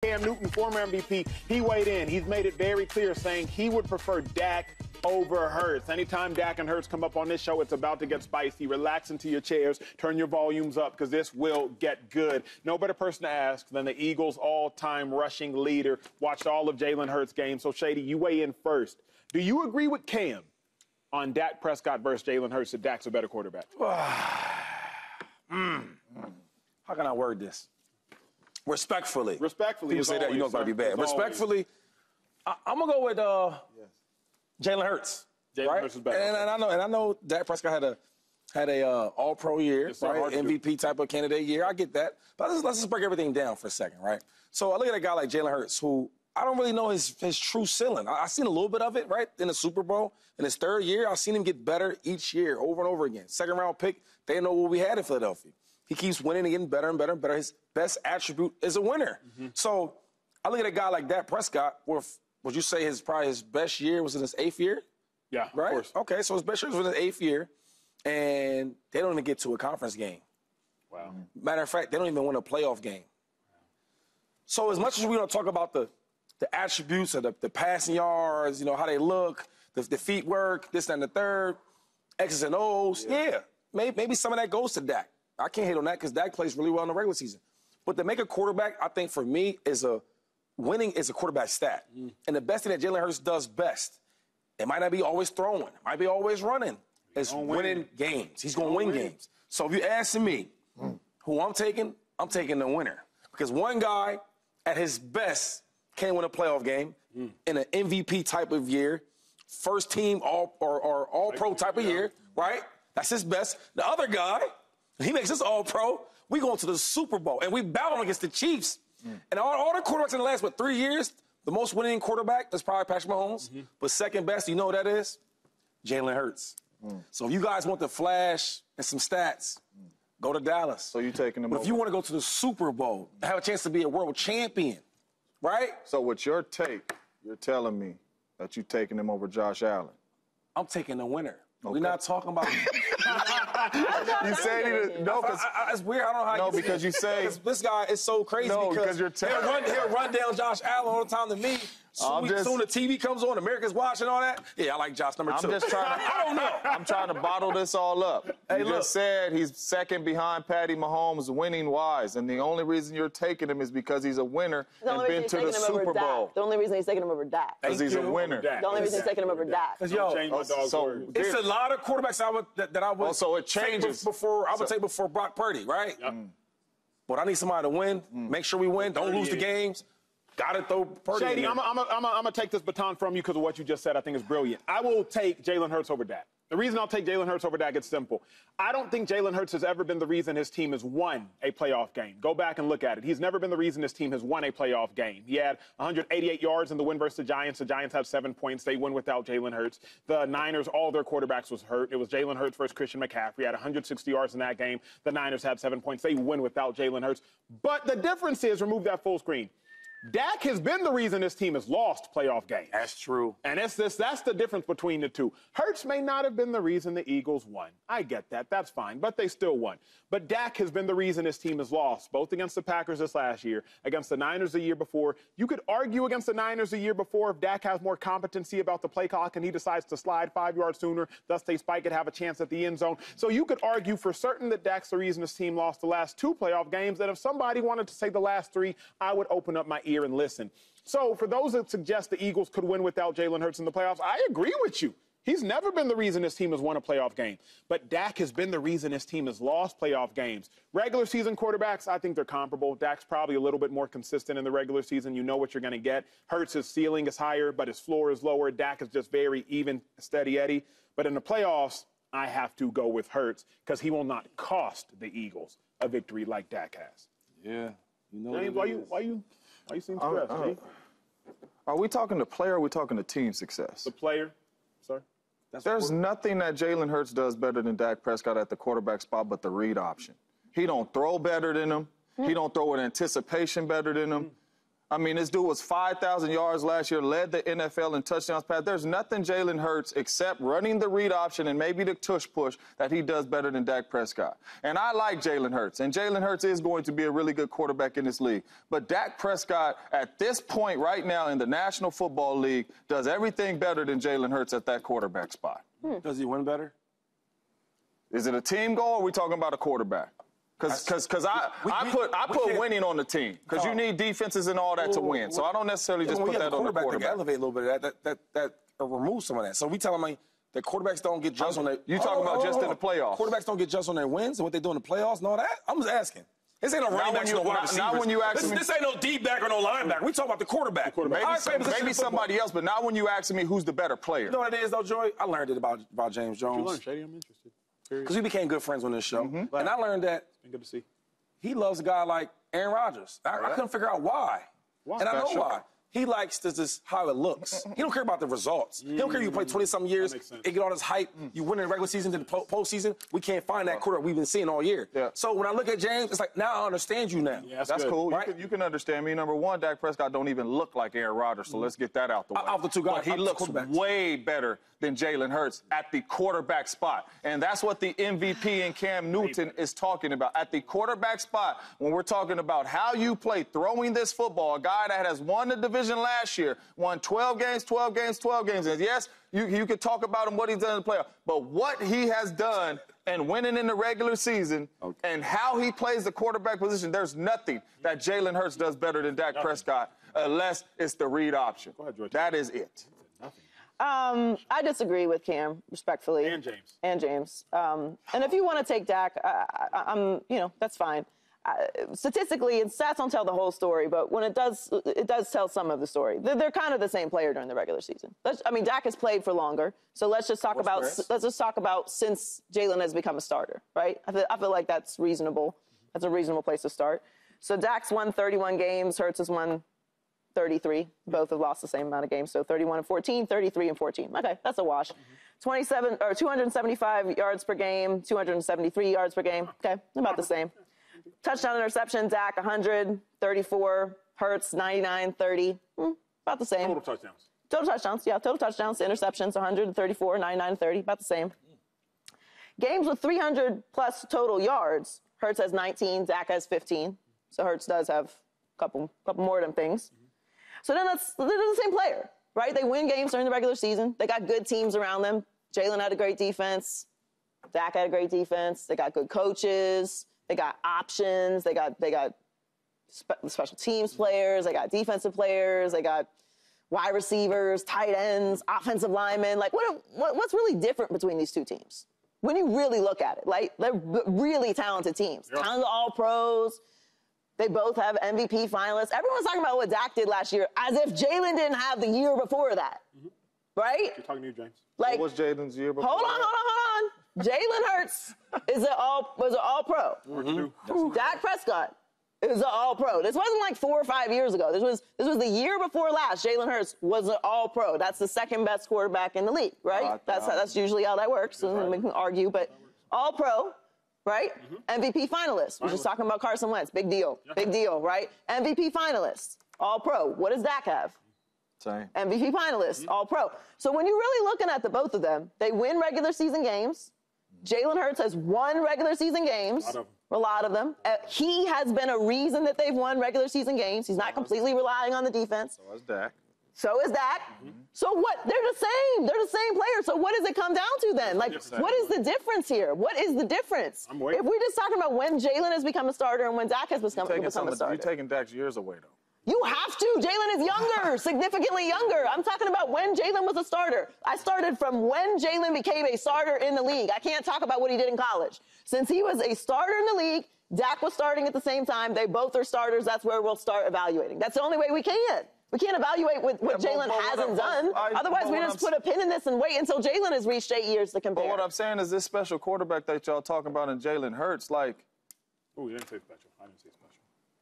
Cam Newton, former MVP, he weighed in. He's made it very clear, saying he would prefer Dak over Hurts. Anytime Dak and Hurts come up on this show, it's about to get spicy. Relax into your chairs, turn your volumes up, because this will get good. No better person to ask than the Eagles' all-time rushing leader. Watched all of Jalen Hurts' games. So, Shady, you weigh in first. Do you agree with Cam on Dak Prescott versus Jalen Hurts that Dak's a better quarterback? How can I word this? Respectfully. Respectfully. People say that, you know it's going to be bad. Respectfully, I'm going to go with Jalen Hurts. Jalen Hurts is better. And I know Dak Prescott had a all-pro year, yes, right? MVP type of candidate year. I get that. But let's just break everything down for a second, right? So I look at a guy like Jalen Hurts, who I don't really know his true ceiling. I've seen a little bit of it, right, in the Super Bowl. In his third year, I've seen him get better each year, over and over again. Second-round pick, they didn't know what we had in Philadelphia. He keeps winning and getting better and better and better. His best attribute is a winner. So I look at a guy like Dak Prescott, where would you say probably his best year was in his 8th year? Yeah, right? Of course. Okay, so his best year was in his 8th year, and they don't even get to a conference game. Wow. Matter of fact, they don't even win a playoff game. So as much as we don't talk about the attributes of the passing yards, you know, how they look, the feet work, this, that, and the third, X's and O's, yeah, maybe some of that goes to Dak. I can't hate on that because Dak plays really well in the regular season. But to make a quarterback, I think for me, winning is a quarterback stat. And the best thing that Jalen Hurts does best, it might not be always throwing, it might be always running, is winning games. He's going to win games. So if you ask me who I'm taking the winner. Because one guy at his best can't win a playoff game in an MVP type of year, first team all-pro type of year, right? That's his best. The other guy, he makes us all-pro. We going to the Super Bowl, and we battle against the Chiefs. And all the quarterbacks in the last, 3 years, the most winning quarterback is probably Patrick Mahomes. But second best, you know what that is? Jalen Hurts. So if you guys want the flash and some stats, go to Dallas. So you taking them But if you want to go to the Super Bowl and have a chance to be a world champion, right? So with your take, you're telling me that you're taking them over Josh Allen. I'm taking the winner. Okay. We're not talking about. You said he didn't. No, because it's weird. I don't know how. No, because you say this guy is so crazy. No, because you're he'll run down Josh Allen all the time to me. Soon the TV comes on, America's watching all that. Yeah, I like Josh number 2. I'm just trying to. I don't know. I'm trying to bottle this all up. Hey, you look. just said he's second behind Patty Mahomes winning-wise, and the only reason you're taking him is because he's a winner and been to the Super Bowl. The only reason he's taking him over Dak. Because he's a winner. The only reason he's taking him over Dak. Yo, it's a lot of quarterbacks that I would. So it changes. I would take before Brock Purdy, right? Yep. But I need somebody to win. Make sure we win. Don't lose the games. Got to throw Purdy. Shady, I'm going to take this baton from you because of what you just said. I think is brilliant. I will take Jalen Hurts over Dak. The reason I'll take Jalen Hurts over Dak is simple. I don't think Jalen Hurts has ever been the reason his team has won a playoff game. Go back and look at it. He's never been the reason his team has won a playoff game. He had 188 yards in the win versus the Giants. The Giants have 7 points. They win without Jalen Hurts. The Niners, all their quarterbacks was hurt. It was Jalen Hurts versus Christian McCaffrey. He had 160 yards in that game. The Niners had 7 points. They win without Jalen Hurts. But the difference is, remove that full screen, Dak has been the reason this team has lost playoff games. That's true. And that's the difference between the two. Hurts may not have been the reason the Eagles won. I get that. That's fine. But they still won. But Dak has been the reason this team has lost, both against the Packers this last year, against the Niners the year before. You could argue against the Niners the year before if Dak has more competency about the play clock and he decides to slide 5 yards sooner, thus they spike it, have a chance at the end zone. So you could argue for certain that Dak's the reason this team lost the last 2 playoff games, that if somebody wanted to say the last 3, I would open up my ear and listen. So for those that suggest the Eagles could win without Jalen Hurts in the playoffs, I agree with you. He's never been the reason this team has won a playoff game. But Dak has been the reason this team has lost playoff games. Regular season quarterbacks, I think they're comparable. Dak's probably a little bit more consistent in the regular season. You know what you're going to get. Hurts' ceiling is higher, but his floor is lower. Dak is just very even, steady Eddie. But in the playoffs, I have to go with Hurts because he will not cost the Eagles a victory like Dak has. Yeah. You know James, why you seem stressed, G? Are we talking to player or are we talking to team success? The player, sir? There's nothing that Jalen Hurts does better than Dak Prescott at the quarterback spot but the read option. He don't throw better than him. He don't throw with anticipation better than him. I mean, this dude was 5,000 yards last year, led the NFL in touchdowns passed. There's nothing Jalen Hurts except running the read option and maybe the tush push that he does better than Dak Prescott. And I like Jalen Hurts, and Jalen Hurts is going to be a really good quarterback in this league. But Dak Prescott, at this point right now in the National Football League, does everything better than Jalen Hurts at that quarterback spot. Does he win better? Is it a team goal, or are we talking about a quarterback? Because I put winning on the team. Because you need defenses and all that to win. So I don't necessarily just put that on the quarterback. To elevate a little bit of that remove some of that. So we telling me that quarterbacks don't get judged on their... You talking about just in the playoffs. Quarterbacks don't get judged on their wins and what they do in the playoffs and all that? I'm just asking. This ain't no running back, no wide receivers. Not when you ask me. This ain't no D-back or no linebacker. We talking about the quarterback. Maybe somebody else, but not when you ask me who's the better player. You know what it is, though, Joy? I learned it about James Jones. You learned, Shady? I'm interested. Because we became good friends on this show. And I learned that... It's been good to see. He loves a guy like Aaron Rodgers. I couldn't figure out why. And I know why. He likes this how it looks. He don't care about the results. He don't care if you play 20-something years, and get all this hype, you win in the regular season, then the postseason. We can't find that quarterback we've been seeing all year. Yeah. So when I look at James, it's like, now I understand you now. Yeah, that's cool. Right? You can understand me. Number one, Dak Prescott don't even look like Aaron Rodgers, so let's get that out the way. Off the two guys, but he looks way better than Jalen Hurts at the quarterback spot. And that's what the MVP and Cam Newton is talking about. At the quarterback spot, when we're talking about how you play throwing this football, a guy that has won the division last year, won 12 games. And yes, you could talk about him, what he's done in the playoffs, but what he has done and winning in the regular season and how he plays the quarterback position, there's nothing that Jalen Hurts does better than Dak Prescott unless it's the read option. Go ahead, George. That is it. I disagree with Cam, respectfully. And James. And if you want to take Dak, that's fine. Statistically, and stats don't tell the whole story, but when it does tell some of the story. They're kind of the same player during the regular season. Dak has played for longer, so let's just talk about since Jalen has become a starter, right? I feel like that's reasonable. That's a reasonable place to start. So Dak's won 31 games, Hurts has won 33. Both have lost the same amount of games, so 31-14, 33-14. Okay, that's a wash. 275 yards per game, 273 yards per game. Okay, about the same. Touchdown interception, Dak 100, 34, Hurts 99, 30. About the same. Total touchdowns. Total touchdowns, yeah, total touchdowns, interceptions 134, 99, 30, about the same. Games with 300-plus total yards, Hurts has 19, Dak has 15. So Hurts does have a couple more of them things. So then they're the same player, right? They win games during the regular season. They got good teams around them. Jalen had a great defense. Dak had a great defense. They got good coaches. They got options. They got special teams players. They got defensive players. They got wide receivers, tight ends, offensive linemen. Like, what's really different between these two teams? When you really look at it, like, they're really talented teams. Yep. Talented all-pros. They both have MVP finalists. Everyone's talking about what Dak did last year as if Jalen didn't have the year before that, right? You're talking to you, James. Like, What was Jalen's year before? Hold on. Jalen Hurts was an all-pro. Dak Prescott is an all-pro. This wasn't like 4 or 5 years ago. This was the year before last. Jalen Hurts was an all-pro. That's the second best quarterback in the league, right? That's usually how that works. And we can argue, but all-pro. Right? MVP finalist. We're just talking about Carson Wentz. Big deal. Big deal, right? MVP finalist. All pro. What does Dak have? Same. MVP finalist. All pro. So when you're really looking at the both of them, they win regular season games. Jalen Hurts has won regular season games. A lot of them. He has been a reason that they've won regular season games. He's not completely relying on the defense. So is Dak. So is Dak. So what? They're the same. They're the same player. So what does it come down to then? Like, what is the difference here? What is the difference? I'm waiting. If we're just talking about when Jalen has become a starter and when Dak has become a starter. You're taking Dak's years away, though. You have to. Jalen is younger, significantly younger. I'm talking about when Jalen was a starter. I started from when Jalen became a starter in the league. I can't talk about what he did in college. Since he was a starter in the league, Dak was starting at the same time. They both are starters. That's where we'll start evaluating. That's the only way we can. We can't evaluate what Jalen hasn't done. Otherwise, we just put a pin in this and wait until Jalen has reached 8 years to compare. But what I'm saying is this special quarterback that y'all talking about in Jalen Hurts, like... Oh, you didn't say special. I didn't say special.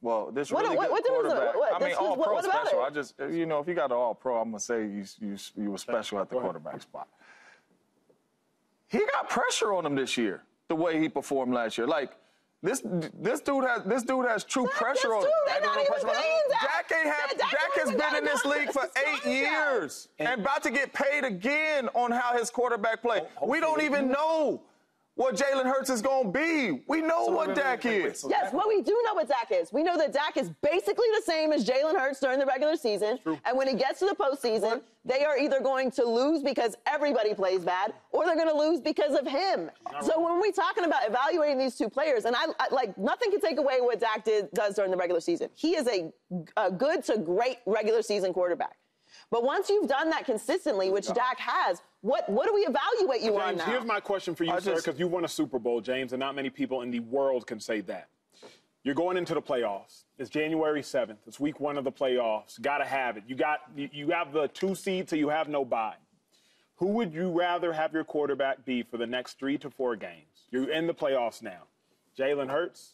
Well, this really good quarterback. I mean, all-pro special. I just, if you got an all-pro, I'm going to say you were special at the quarterback spot. He got pressure on him this year, the way he performed last year. Like, This dude has true pressure on him. Dak has been in this league for 8 years and about to get paid again on how his quarterback play. We don't even know what Jalen Hurts is going to be. We know what Dak is. Yes, well, we do know what Dak is. We know that Dak is basically the same as Jalen Hurts during the regular season. And when he gets to the postseason, they are either going to lose because everybody plays bad, or they're going to lose because of him. So when we're talking about evaluating these two players, and I like, nothing can take away what Dak does during the regular season. He is a good to great regular season quarterback. But once you've done that consistently, which Dak has, what do we evaluate you on now? Here's my question for you, sir, because you won a Super Bowl, James, and not many people in the world can say that. You're going into the playoffs. It's January 7th. It's week 1 of the playoffs. Got to have it. You have the 2 seed, so you have no bye. Who would you rather have your quarterback be for the next 3 to 4 games? You're in the playoffs now. Jalen Hurts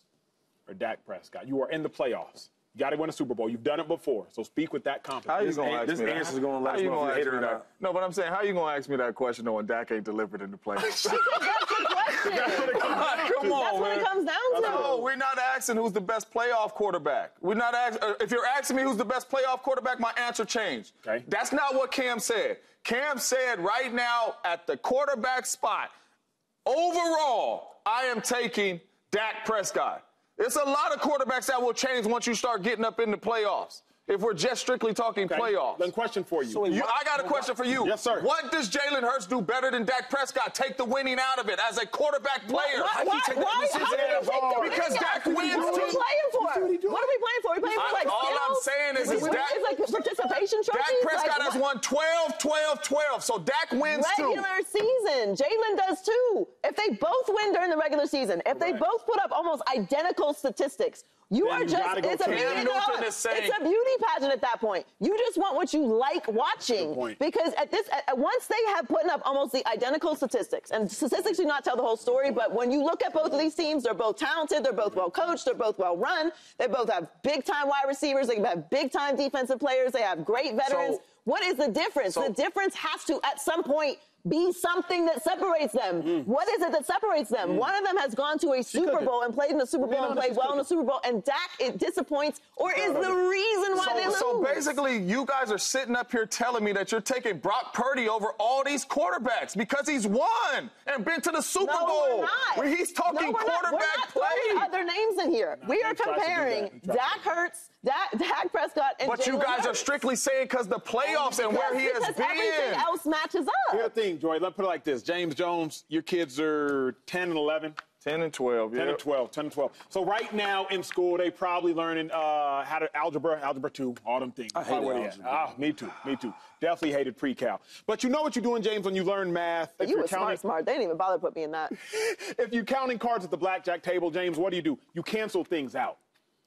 or Dak Prescott? You are in the playoffs. You got to win a Super Bowl. You've done it before, so speak with that confidence. How you going to ask me that? This answer is going to let us know if you hate it or not. No, but I'm saying, how you going to ask me that question knowing Dak ain't delivered in the playoffs? That's the question. Come on, That's what it comes down to. No, we're not asking who's the best playoff quarterback. We're not asking. If you're asking me who's the best playoff quarterback, my answer changed. Okay. That's not what Cam said. Cam said right now at the quarterback spot, overall, I am taking Dak Prescott. It's a lot of quarterbacks that will change once you start getting up in the playoffs. If we're just strictly talking playoffs. Then question for you. I got a question for you. Yes, sir. What does Jalen Hurts do better than Dak Prescott? Take the winning out of it as a quarterback player. Because Dak wins What are we playing for? What are we playing for? Are we playing for like all I'm saying is Dak, it's like participation trophies? Dak Prescott has won 12, 12, 12. So Dak wins too. Regular season. Jalen does too. If they both win during the regular season, if they both put up almost identical statistics, it's a beauty pageant at that point. You just want what you like watching. Because once they have put up almost the identical statistics, and statistics do not tell the whole story, but when you look at both of these teams, they're both talented, they're both well coached, they're both well run, they both have big time wide receivers, they have big time defensive players, they have great veterans. What is the difference? The difference has to, at some point, be something that separates them. What is it that separates them? One of them has gone to a Super Bowl and played in the Super Bowl and played well in the Super Bowl, and Dak, it disappoints or is the reason why they lose. So basically, you guys are sitting up here telling me that you're taking Brock Purdy over all these quarterbacks because he's won and been to the Super Bowl. We're not. Where he's talking quarterback play. We're not other names in here. We are comparing Dak Hurts, Dak Prescott, and But you guys are strictly saying because the playoffs and where he has been. Because everything else matches up. Here's the thing, Joy. Let's put it like this. James Jones, your kids are 10 and 11. 10 and 12, 10 and 12, 10 and 12. So right now in school, they probably learning how to algebra 2, all them things. I hate algebra. Me too. Definitely hated pre-cal. But you know what you're doing, James, when you learn math. But you were smart. They didn't even bother to put me in that. If you're counting cards at the blackjack table, James, what do? You cancel things out.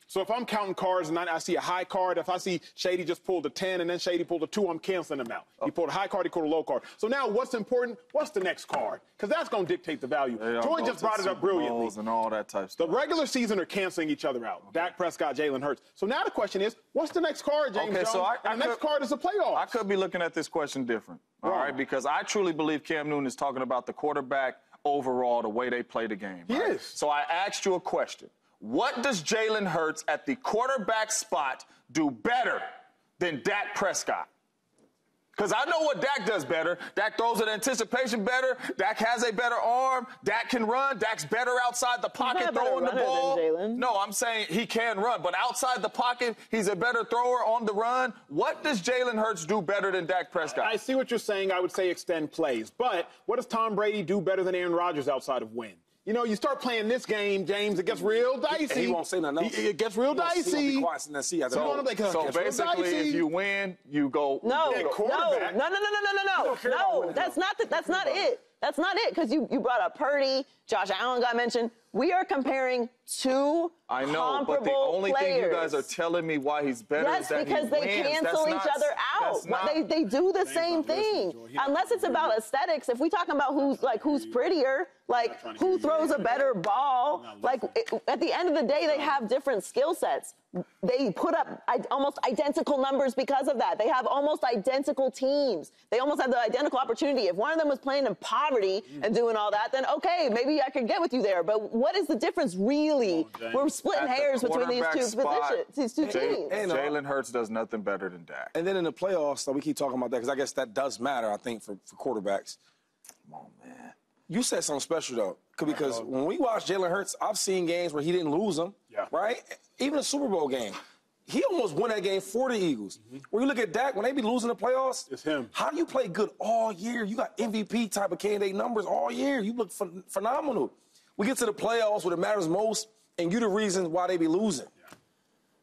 So if I'm counting cards and I see a high card, if I see Shady just pulled a 10 and then Shady pulled a 2, I'm canceling them out. He pulled a high card, he pulled a low card. So now what's important? What's the next card? Because that's going to dictate the value. Joy just brought it up brilliantly. And all that type of stuff. The regular season are canceling each other out. Dak Prescott, Jalen Hurts. So now the question is, what's the next card, James Jones? So the next card is the playoffs. I could be looking at this question different, all right? Because I truly believe Cam Newton is talking about the quarterback overall, the way they play the game. He is. So I asked you a question. What does Jalen Hurts at the quarterback spot do better than Dak Prescott? Because I know what Dak does better. Dak throws in anticipation better. Dak has a better arm. Dak can run. Dak's better outside the pocket throwing the ball. No, I'm saying he can run. But outside the pocket, he's a better thrower on the run. What does Jalen Hurts do better than Dak Prescott? I see what you're saying. I would say extend plays. But what does Tom Brady do better than Aaron Rodgers outside of win? You know, you start playing this game, James, it gets real dicey. He won't say nothing else. It gets real dicey. He won't be quiet, so basically, if you win, you go. No, that's not it. That's not it, because you brought up Purdy, Josh Allen got mentioned. We are comparing two I know, but the only thing you guys are telling me why he's better is that because they cancel each other out. They do the same thing. Unless it's about aesthetics. If we talking about who's prettier, Like, who throws a better ball? Like, at the end of the day, they have different skill sets. They put up almost identical numbers because of that. They have almost identical teams. They almost have the identical opportunity. If one of them was playing in poverty and doing all that, then okay, maybe I could get with you there. But what is the difference really? We're splitting hairs between these two positions, these two teams. Jalen Hurts does nothing better than Dak. And then in the playoffs, so we keep talking about that because I guess that does matter, I think, for quarterbacks. Come on, man. You said something special, though, because when we watch Jalen Hurts, I've seen games where he didn't lose them, right? Even a Super Bowl game. He almost won that game for the Eagles. When you look at Dak, when they be losing the playoffs, it's him. How do you play good all year? You got MVP type of candidate numbers all year. You look phenomenal. We get to the playoffs where it matters most, and you the reason why they be losing.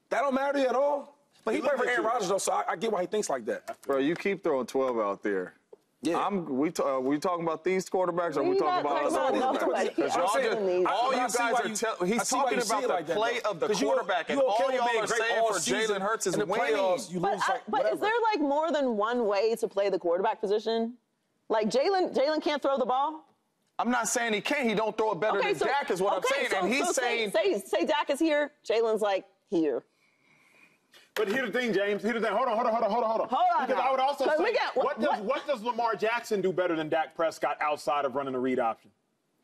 That don't matter to you at all. But he played for Aaron Rodgers, though, so I get why he thinks like that. Bro, you keep throwing 12 out there. Yeah. We talking about these quarterbacks, or we talking about other quarterbacks? Because all you guys are he's talking about the play of the quarterback, and all y'all are saying for Jalen Hurts is winning. But is there like more than one way to play the quarterback position? Like Jalen can't throw the ball? I'm not saying he can't. He don't throw it better than Dak is what I'm saying. And he's saying... Say Dak is here, Jalen's like here. But here's the thing, James. Here's the thing. Hold on. Because I would also say, what does Lamar Jackson do better than Dak Prescott outside of running a read option?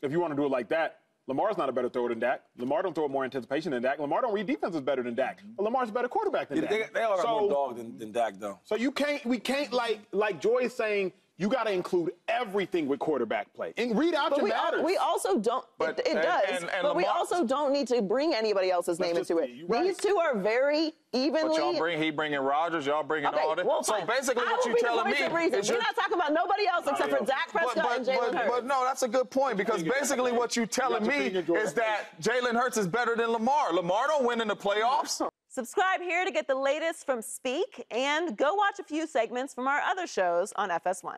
If you want to do it like that, Lamar's not a better thrower than Dak. Lamar don't throw it more anticipation than Dak. Lamar don't read defenses better than Dak. But Lamar's a better quarterback than Dak. They all got more dog than Dak, though. So we can't like Joy's saying, you got to include everything with quarterback play. And read option matters. We also don't. It does. But we also don't need to bring anybody else's name into it. These two are very evenly. But he bringing Rodgers. Y'all bringing all that. Well, so basically, what you telling me is we're not talking about nobody else except for Dak Prescott and Jalen Hurts. But no, that's a good point because basically what you telling me is that Jalen Hurts is better than Lamar. Lamar don't win in the playoffs. Subscribe here to get the latest from Speak and go watch a few segments from our other shows on FS1.